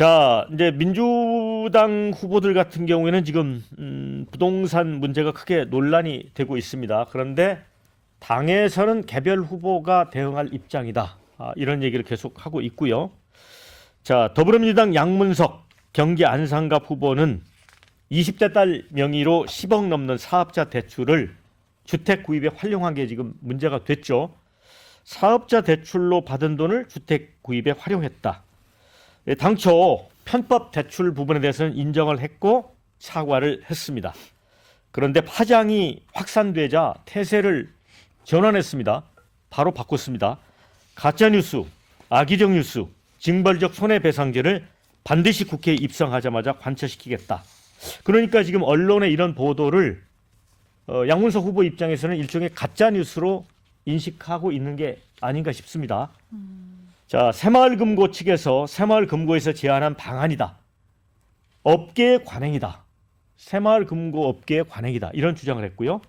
자, 이제 민주당 후보들 같은 경우에는 지금 부동산 문제가 크게 논란이 되고 있습니다. 그런데 당에서는 개별 후보가 대응할 입장이다. 이런 얘기를 계속 하고 있고요. 자, 더불어민주당 양문석 경기 안산갑 후보는 20대 딸 명의로 10억 넘는 사업자 대출을 주택 구입에 활용한 게 지금 문제가 됐죠. 사업자 대출로 받은 돈을 주택 구입에 활용했다. 당초 편법 대출 부분에 대해서는 인정을 했고 사과를 했습니다. 그런데 파장이 확산되자 태세를 전환했습니다. 바로 바꿨습니다. 가짜뉴스, 악의적 뉴스, 징벌적 손해배상제를 반드시 국회에 입성하자마자 관철시키겠다. 그러니까 지금 언론의 이런 보도를 양문석 후보 입장에서는 일종의 가짜뉴스로 인식하고 있는 게 아닌가 싶습니다. 자, 새마을금고 측에서 새마을금고에서 제안한 방안이다. 업계의 관행이다. 새마을금고 업계의 관행이다. 이런 주장을 했고요.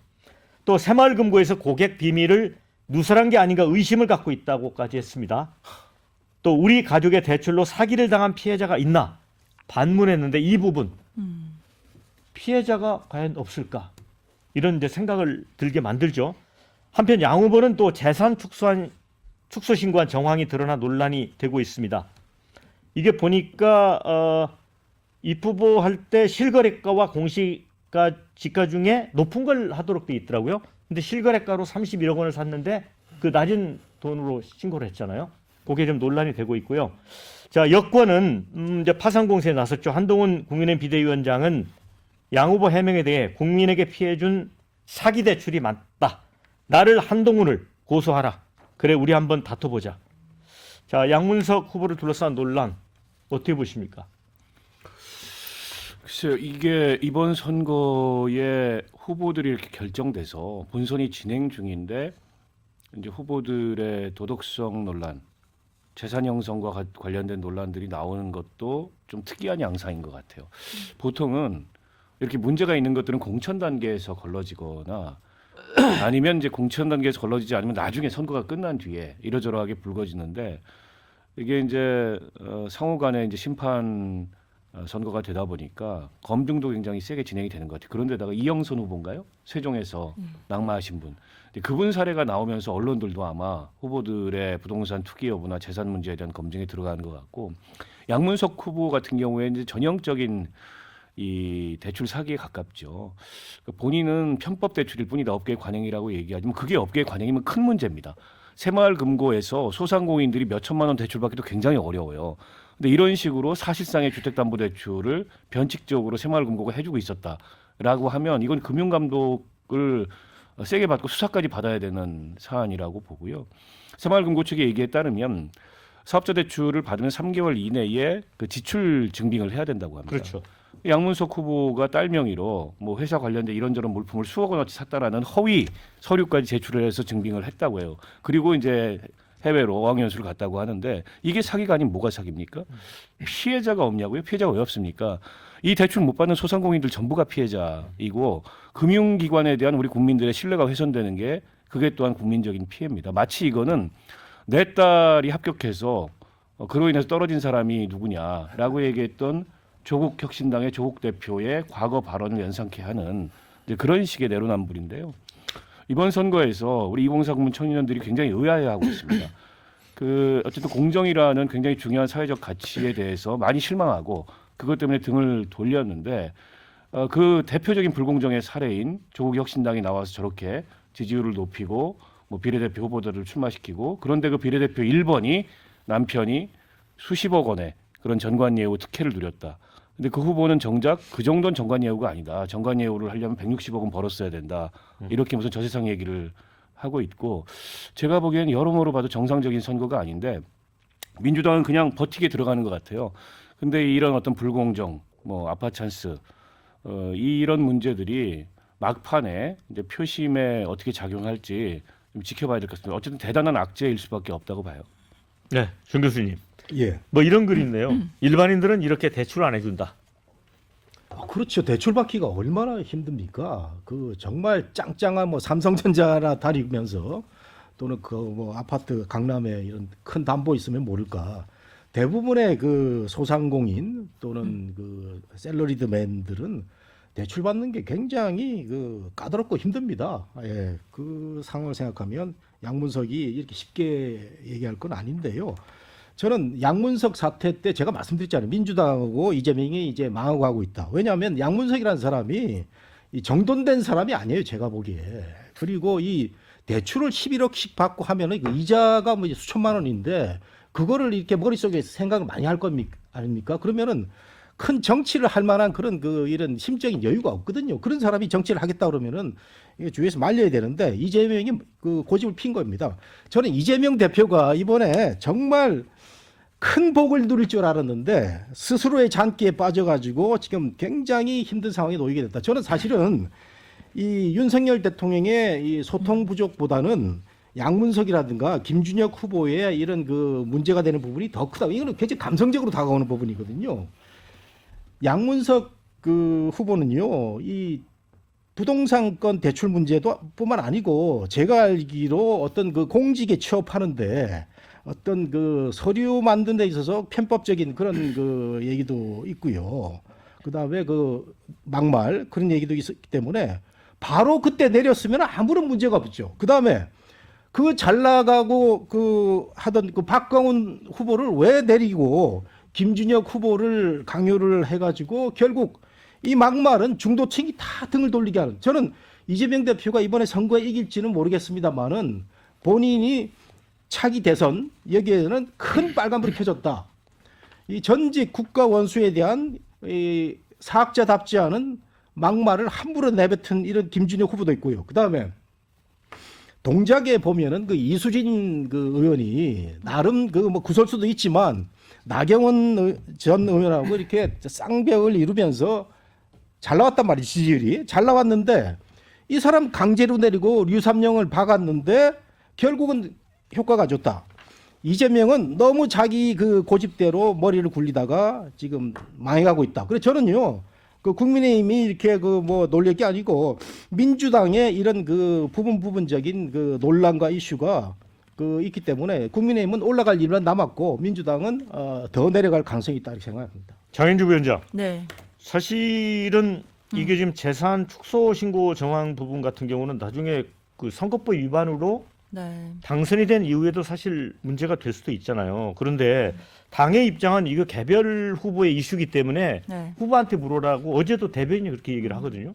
또 새마을금고에서 고객 비밀을 누설한 게 아닌가 의심을 갖고 있다고까지 했습니다. 또 우리 가족의 대출로 사기를 당한 피해자가 있나 반문했는데 이 부분 피해자가 과연 없을까? 이런 이제 생각을 들게 만들죠. 한편 양 후보는 또 재산 축소 신고한 정황이 드러나 논란이 되고 있습니다. 이게 보니까 입후보할 때 실거래가와 공시가 지가 중에 높은 걸 하도록 돼 있더라고요. 근데 실거래가로 31억 원을 샀는데 그 낮은 돈으로 신고를 했잖아요. 그게 좀 논란이 되고 있고요. 자, 여권은 이제 파산 공세에 나섰죠. 한동훈 국민의힘 비대위원장은 양 후보 해명에 대해 국민에게 피해준 사기 대출이 맞다. 나를 한동훈을 고소하라. 그래 우리 한번 다퉈보자. 자, 양문석 후보를 둘러싼 논란 어떻게 보십니까? 글쎄요, 이게 이번 선거에 후보들이 이렇게 결정돼서 본선이 진행 중인데 이제 후보들의 도덕성 논란, 재산 형성과 관련된 논란들이 나오는 것도 좀 특이한 양상인 것 같아요. 보통은 이렇게 문제가 있는 것들은 공천 단계에서 걸러지거나 아니면 이제 공천 단계에서 걸러지지 않으면 나중에 선거가 끝난 뒤에 이러저러하게 불거지는데 이게 이제 상호 간에 이제 심판 선거가 되다 보니까 검증도 굉장히 세게 진행이 되는 것 같아요. 그런데다가 이영선 후보인가요? 세종에서 낙마하신 분. 그분 사례가 나오면서 언론들도 아마 후보들의 부동산 투기 여부나 재산 문제에 대한 검증에 들어가는 것 같고 양문석 후보 같은 경우에 이제 전형적인 이 대출 사기에 가깝죠. 본인은 편법 대출일 뿐이다. 업계의 관행이라고 얘기하지만 그게 업계의 관행이면 큰 문제입니다. 새마을금고에서 소상공인들이 몇 천만 원 대출받기도 굉장히 어려워요. 근데 이런 식으로 사실상의 주택담보대출을 변칙적으로 새마을금고가 해주고 있었다라고 하면 이건 금융감독을 세게 받고 수사까지 받아야 되는 사안이라고 보고요. 새마을금고 측의 얘기에 따르면 사업자 대출을 받으면 3개월 이내에 그 지출 증빙을 해야 된다고 합니다. 그렇죠. 양문석 후보가 딸 명의로 뭐 회사 관련된 이런저런 물품을 수억 원어치 샀다라는 허위 서류까지 제출을 해서 증빙을 했다고 해요. 그리고 이제 해외로 어학연수를 갔다고 하는데 이게 사기가 아닌 뭐가 사기입니까? 피해자가 없냐고요? 피해자가 왜 없습니까? 이 대출 못 받는 소상공인들 전부가 피해자이고 금융기관에 대한 우리 국민들의 신뢰가 훼손되는 게 그게 또한 국민적인 피해입니다. 마치 이거는 내 딸이 합격해서 그로 인해서 떨어진 사람이 누구냐라고 얘기했던 조국 혁신당의 조국 대표의 과거 발언을 연상케 하는 이제 그런 식의 내로남불인데요. 이번 선거에서 우리 2040 국민 청년들이 굉장히 의아해하고 있습니다. 어쨌든 공정이라는 굉장히 중요한 사회적 가치에 대해서 많이 실망하고 그것 때문에 등을 돌렸는데 그 대표적인 불공정의 사례인 조국 혁신당이 나와서 저렇게 지지율을 높이고 뭐 비례대표 후보들을 출마시키고 그런데 그 비례대표 1번이 남편이 수십억 원의 그런 전관예우 특혜를 누렸다. 근데 그 후보는 정작 그 정도는 전관예우가 아니다. 전관예우를 하려면 160억은 벌었어야 된다. 이렇게 무슨 저세상 얘기를 하고 있고 제가 보기에는 여러모로 봐도 정상적인 선거가 아닌데 민주당은 그냥 버티게 들어가는 것 같아요. 근데 이런 어떤 불공정, 뭐 아파찬스 이런 문제들이 막판에 이제 표심에 어떻게 작용할지 좀 지켜봐야 될 것 같습니다. 어쨌든 대단한 악재일 수밖에 없다고 봐요. 네, 정 교수님. 예. 뭐 이런 글이 있네요. 일반인들은 이렇게 대출 안 해준다. 그렇죠. 대출 받기가 얼마나 힘듭니까? 그 정말 짱짱한 뭐 삼성전자나 다니면서 또는 그 뭐 아파트 강남에 이런 큰 담보 있으면 모를까. 대부분의 그 소상공인 또는 그 샐러리드맨들은 대출 받는 게 굉장히 그 까다롭고 힘듭니다. 예, 그 상황을 생각하면 양문석이 이렇게 쉽게 얘기할 건 아닌데요. 저는 양문석 사태 때 제가 말씀드렸잖아요. 민주당하고 이재명이 이제 망하고 가고 있다. 왜냐하면 양문석이라는 사람이 이 정돈된 사람이 아니에요. 제가 보기에. 그리고 이 대출을 11억씩 받고 하면은 그 이자가 뭐 수천만 원인데 그거를 이렇게 머릿속에 생각을 많이 할 겁니까? 아닙니까? 그러면은 큰 정치를 할 만한 그런 그 이런 심적인 여유가 없거든요. 그런 사람이 정치를 하겠다 그러면은 이게 주위에서 말려야 되는데 이재명이 그 고집을 핀 겁니다. 저는 이재명 대표가 이번에 정말 큰 복을 누릴 줄 알았는데 스스로의 잔기에 빠져가지고 지금 굉장히 힘든 상황에 놓이게 됐다. 저는 사실은 이 윤석열 대통령의 이 소통 부족보다는 양문석이라든가 김준혁 후보의 이런 그 문제가 되는 부분이 더 크다. 이거는 굉장히 감성적으로 다가오는 부분이거든요. 양문석 그 후보는요, 이 부동산권 대출 문제도 뿐만 아니고 제가 알기로 어떤 그 공직에 취업하는데 어떤 그 서류 만드는 데 있어서 편법적인 그런 그 얘기도 있고요. 그다음에 그 막말 그런 얘기도 있었기 때문에 바로 그때 내렸으면 아무런 문제가 없죠. 그다음에 그 잘 나가고 그 하던 그 박광훈 후보를 왜 내리고 김준혁 후보를 강요를 해가지고 결국 이 막말은 중도층이 다 등을 돌리게 하는. 저는 이재명 대표가 이번에 선거에 이길지는 모르겠습니다만은 본인이 차기 대선 여기에는 큰 빨간불이 켜졌다. 이 전직 국가 원수에 대한 이 사학자답지 않은 막말을 함부로 내뱉은 이런 김준혁 후보도 있고요. 그 다음에 동작에 보면은 그 이수진 그 의원이 나름 그 뭐 구설수도 있지만 나경원 전 의원하고 이렇게 쌍벽을 이루면서 잘 나왔단 말이지, 지지율이. 잘 나왔는데 이 사람 강제로 내리고 류삼영을 박았는데 결국은 효과가 좋다. 이재명은 너무 자기 그 고집대로 머리를 굴리다가 지금 망해가고 있다. 그래서 저는요, 그 국민의힘이 이렇게 그 뭐 놀릴 게 아니고 민주당의 이런 그 부분적인 그 논란과 이슈가 그 있기 때문에 국민의힘은 올라갈 일만 남았고 민주당은 더 내려갈 가능성이 있다 이렇게 생각합니다. 장현주 위원장. 네. 사실은 이게 지금 재산 축소 신고 정황 부분 같은 경우는 나중에 그 선거법 위반으로 네. 당선이 된 이후에도 사실 문제가 될 수도 있잖아요. 그런데 당의 입장은 이거 개별 후보의 이슈기 때문에 네. 후보한테 물어라고 어제도 대변인이 그렇게 얘기를 하거든요.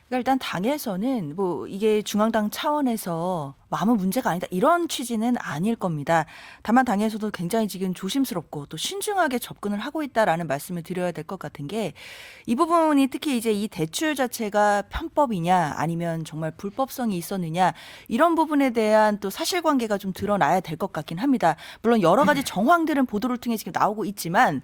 그러니까 일단 당에서는 뭐 이게 중앙당 차원에서 아무 문제가 아니다 이런 취지는 아닐 겁니다. 다만 당에서도 굉장히 지금 조심스럽고 또 신중하게 접근을 하고 있다라는 말씀을 드려야 될 것 같은 게 이 부분이 특히 이제 이 대출 자체가 편법이냐 아니면 정말 불법성이 있었느냐 이런 부분에 대한 또 사실관계가 좀 드러나야 될 것 같긴 합니다. 물론 여러 가지 정황들은 보도를 통해 지금 나오고 있지만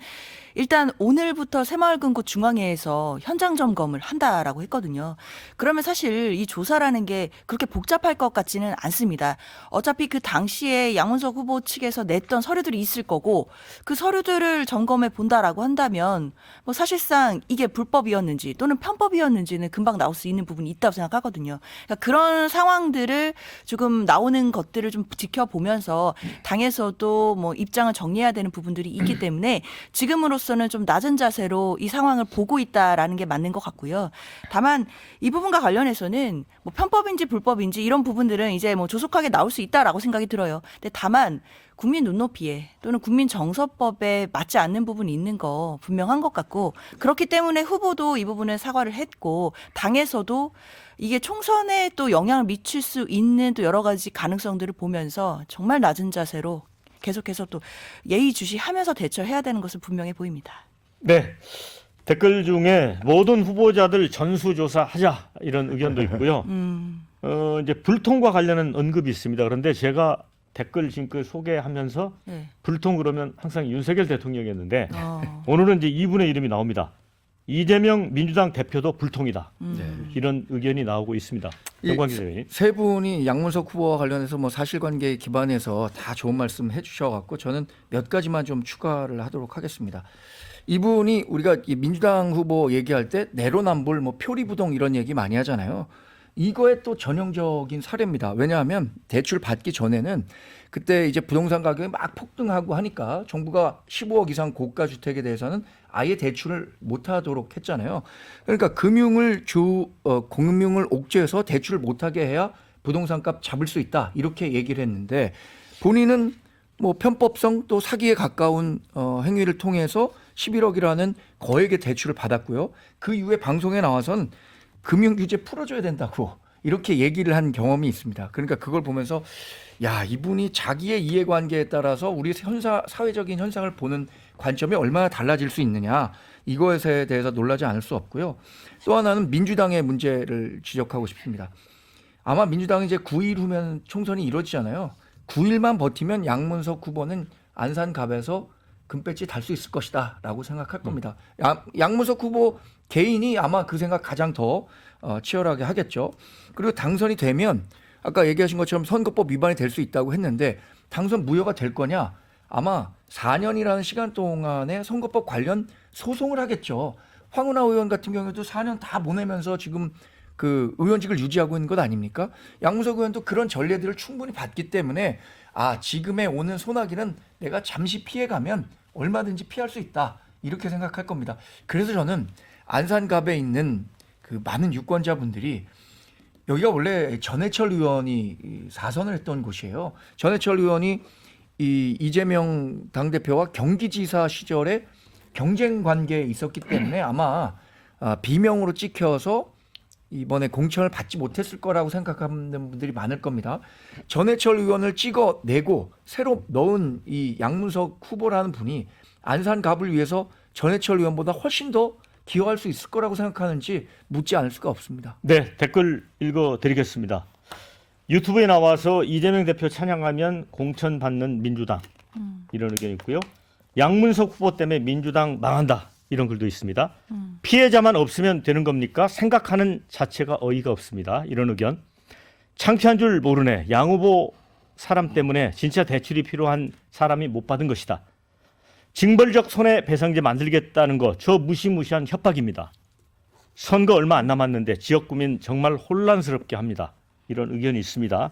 일단 오늘부터 새마을금고 중앙회에서 현장 점검을 한다라고 했거든요. 그러면 사실 이 조사라는 게 그렇게 복잡할 것 같지는 않습니다. 어차피 그 당시에 양문석 후보 측에서 냈던 서류들이 있을 거고 그 서류들을 점검해 본다라고 한다면 뭐 사실상 이게 불법이었는지 또는 편법이었는지는 금방 나올 수 있는 부분이 있다고 생각하거든요. 그러니까 그런 상황들을 지금 나오는 것들을 좀 지켜보면서 당에서도 뭐 입장을 정리해야 되는 부분들이 있기 때문에 지금으로서는 좀 낮은 자세로 이 상황을 보고 있다라는 게 맞는 것 같고요. 다만 이 부분과 관련해서는 뭐 편법인지 불법인지 이런 부분들은 이제 뭐 조속하게 나올 수 있다라고 생각이 들어요. 근데 다만 국민 눈높이에 또는 국민 정서법에 맞지 않는 부분이 있는 거 분명한 것 같고 그렇기 때문에 후보도 이 부분은 사과를 했고 당에서도 이게 총선에 또 영향을 미칠 수 있는 또 여러 가지 가능성들을 보면서 정말 낮은 자세로 계속해서 또 예의주시하면서 대처해야 되는 것은 분명해 보입니다. 네. 댓글 중에 모든 후보자들 전수조사하자 이런 의견도 있고요. 이제 불통과 관련한 언급이 있습니다. 그런데 제가 댓글 지금 소개하면서 네. 불통 그러면 항상 윤석열 대통령이었는데 오늘은 이제 이분의 이름이 나옵니다. 이재명 민주당 대표도 불통이다. 이런 의견이 나오고 있습니다. 정광기 대변인. 세 분이 양문석 후보와 관련해서 뭐 사실관계에 기반해서 다 좋은 말씀 해주셔갖고 저는 몇 가지만 좀 추가를 하도록 하겠습니다. 이분이 우리가 이 민주당 후보 얘기할 때 내로남불, 뭐 표리부동 이런 얘기 많이 하잖아요. 이거의 또 전형적인 사례입니다. 왜냐하면 대출 받기 전에는 그때 이제 부동산 가격이 막 폭등하고 하니까 정부가 15억 이상 고가 주택에 대해서는 아예 대출을 못하도록 했잖아요. 그러니까 금융을 옥죄해서 대출을 못하게 해야 부동산값 잡을 수 있다 이렇게 얘기를 했는데 본인은 뭐 편법성 또 사기에 가까운 행위를 통해서 11억이라는 거액의 대출을 받았고요. 그 이후에 방송에 나와서는 금융 규제 풀어줘야 된다고 이렇게 얘기를 한 경험이 있습니다. 그러니까 그걸 보면서 야, 이분이 자기의 이해관계에 따라서 우리 사회적인 현상을 보는 관점이 얼마나 달라질 수 있느냐 이것에 대해서 놀라지 않을 수 없고요. 또 하나는 민주당의 문제를 지적하고 싶습니다. 아마 민주당이 이제 9일 후면 총선이 이루어지잖아요. 9일만 버티면 양문석 후보는 안산갑에서 금배지 달 수 있을 것이다 라고 생각할 겁니다. 양문석 후보 개인이 아마 그 생각 가장 더 치열하게 하겠죠. 그리고 당선이 되면 아까 얘기하신 것처럼 선거법 위반이 될 수 있다고 했는데 당선 무효가 될 거냐? 아마 4년이라는 시간 동안에 선거법 관련 소송을 하겠죠. 황운하 의원 같은 경우에도 4년 다 보내면서 지금 그 의원직을 유지하고 있는 것 아닙니까? 양문석 의원도 그런 전례들을 충분히 봤기 때문에 지금의 오는 소나기는 내가 잠시 피해가면 얼마든지 피할 수 있다 이렇게 생각할 겁니다. 그래서 저는 안산갑에 있는 그 많은 유권자분들이 여기가 원래 전해철 의원이 사선을 했던 곳이에요. 전해철 의원이 이재명 당대표와 경기지사 시절에 경쟁 관계에 있었기 때문에 아마 비명으로 찍혀서 이번에 공천을 받지 못했을 거라고 생각하는 분들이 많을 겁니다. 전해철 의원을 찍어내고 새로 넣은 이 양문석 후보라는 분이 안산갑을 위해서 전해철 의원보다 훨씬 더 기여할 수 있을 거라고 생각하는지 묻지 않을 수가 없습니다. 네, 댓글 읽어드리겠습니다. 유튜브에 나와서 이재명 대표 찬양하면 공천 받는 민주당 이런 의견이 있고요. 양문석 후보 때문에 민주당 망한다 이런 글도 있습니다. 피해자만 없으면 되는 겁니까? 생각하는 자체가 어이가 없습니다. 이런 의견. 창피한 줄 모르네. 양 후보 사람 때문에 진짜 대출이 필요한 사람이 못 받은 것이다. 징벌적 손해배상제 만들겠다는 거 저 무시무시한 협박입니다. 선거 얼마 안 남았는데 지역구민 정말 혼란스럽게 합니다. 이런 의견이 있습니다.